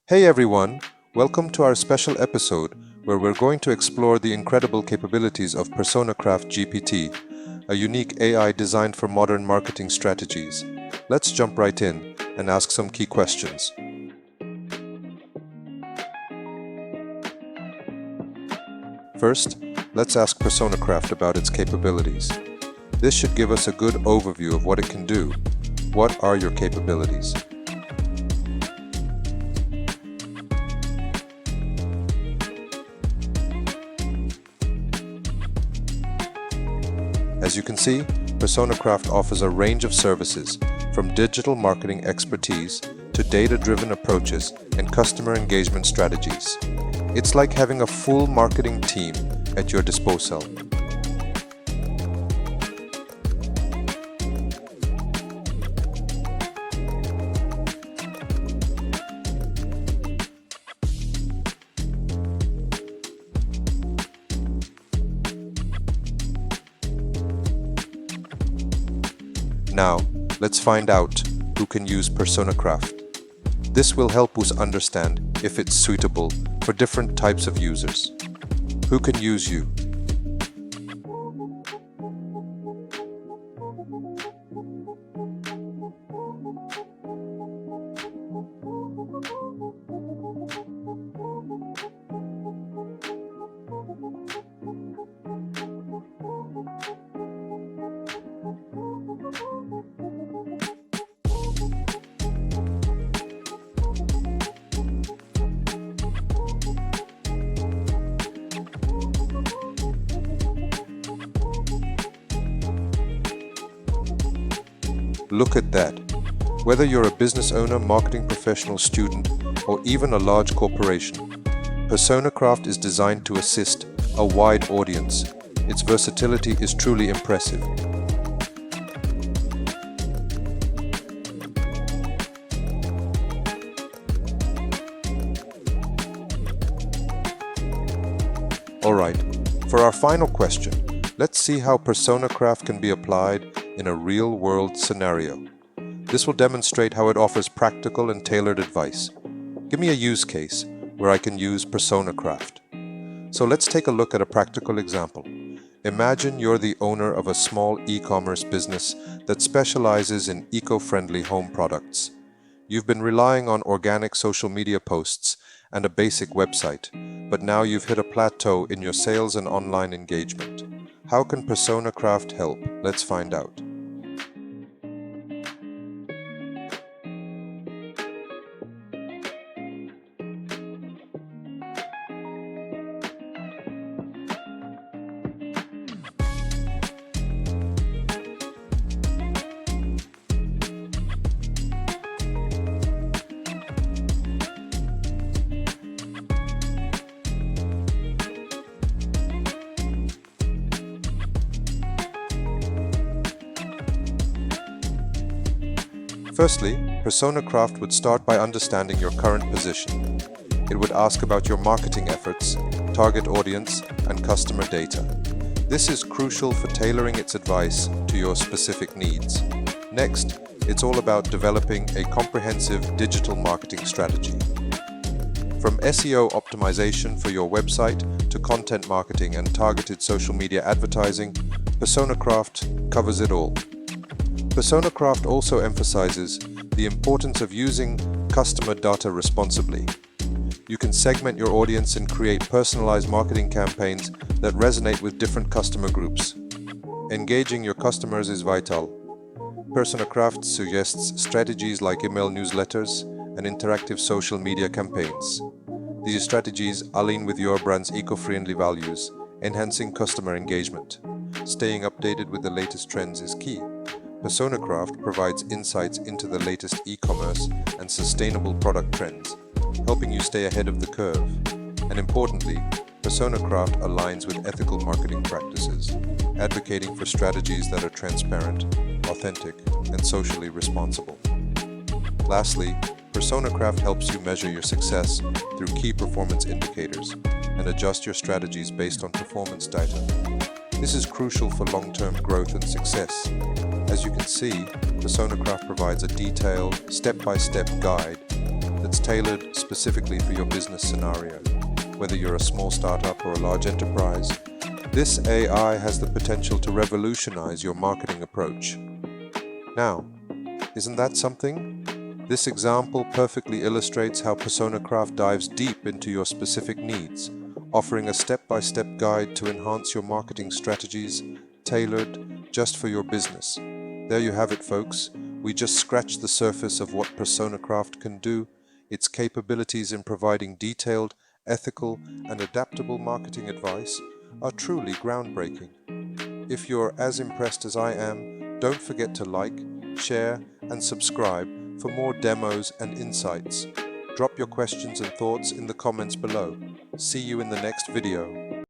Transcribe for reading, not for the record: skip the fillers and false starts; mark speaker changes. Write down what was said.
Speaker 1: Hey everyone, welcome to our special episode where we're going to explore the incredible capabilities of PersonaCraft GPT, a unique AI designed for modern marketing strategies. Let's jump right in and ask some key questions. First, let's ask PersonaCraft about its capabilities. This should give us a good overview of what it can do. What are your capabilities? As you can see, PersonaCraft offers a range of services, from digital marketing expertise to data-driven approaches and customer engagement strategies. It's like having a full marketing team at your disposal. Now, let's find out who can use PersonaCraft. This will help us understand if it's suitable for different types of users. Who can use you? Look at that. Whether you're a business owner, marketing professional, student, or even a large corporation, PersonaCraft is designed to assist a wide audience. Its versatility is truly impressive. Alright, for our final question, let's see how PersonaCraft can be applied in a real-world scenario. This will demonstrate how it offers practical and tailored advice. Give me a use case where I can use PersonaCraft. So let's take a look at a practical example. Imagine you're the owner of a small e-commerce business that specializes in eco-friendly home products. You've been relying on organic social media posts and a basic website, but now you've hit a plateau in your sales and online engagement. How can PersonaCraft help? Let's find out. Firstly, PersonaCraft would start by understanding your current position. It would ask about your marketing efforts, target audience, and customer data. This is crucial for tailoring its advice to your specific needs. Next, it's all about developing a comprehensive digital marketing strategy. From SEO optimization for your website to content marketing and targeted social media advertising, PersonaCraft covers it all. PersonaCraft also emphasizes the importance of using customer data responsibly. You can segment your audience and create personalized marketing campaigns that resonate with different customer groups. Engaging your customers is vital. PersonaCraft suggests strategies like email newsletters and interactive social media campaigns. These strategies align with your brand's eco-friendly values, enhancing customer engagement. Staying updated with the latest trends is key. PersonaCraft provides insights into the latest e-commerce and sustainable product trends, helping you stay ahead of the curve. And importantly, PersonaCraft aligns with ethical marketing practices, advocating for strategies that are transparent, authentic, and socially responsible. Lastly, PersonaCraft helps you measure your success through key performance indicators and adjust your strategies based on performance data. This is crucial for long-term growth and success. As you can see, PersonaCraft provides a detailed, step-by-step guide that's tailored specifically for your business scenario. Whether you're a small startup or a large enterprise, this AI has the potential to revolutionize your marketing approach. Now, isn't that something? This example perfectly illustrates how PersonaCraft dives deep into your specific needs, offering a step-by-step guide to enhance your marketing strategies, tailored just for your business. There you have it, folks. We just scratched the surface of what PersonaCraft can do. Its capabilities in providing detailed, ethical, and adaptable marketing advice are truly groundbreaking. If you're as impressed as I am, don't forget to like, share, and subscribe for more demos and insights. Drop your questions and thoughts in the comments below. See you in the next video.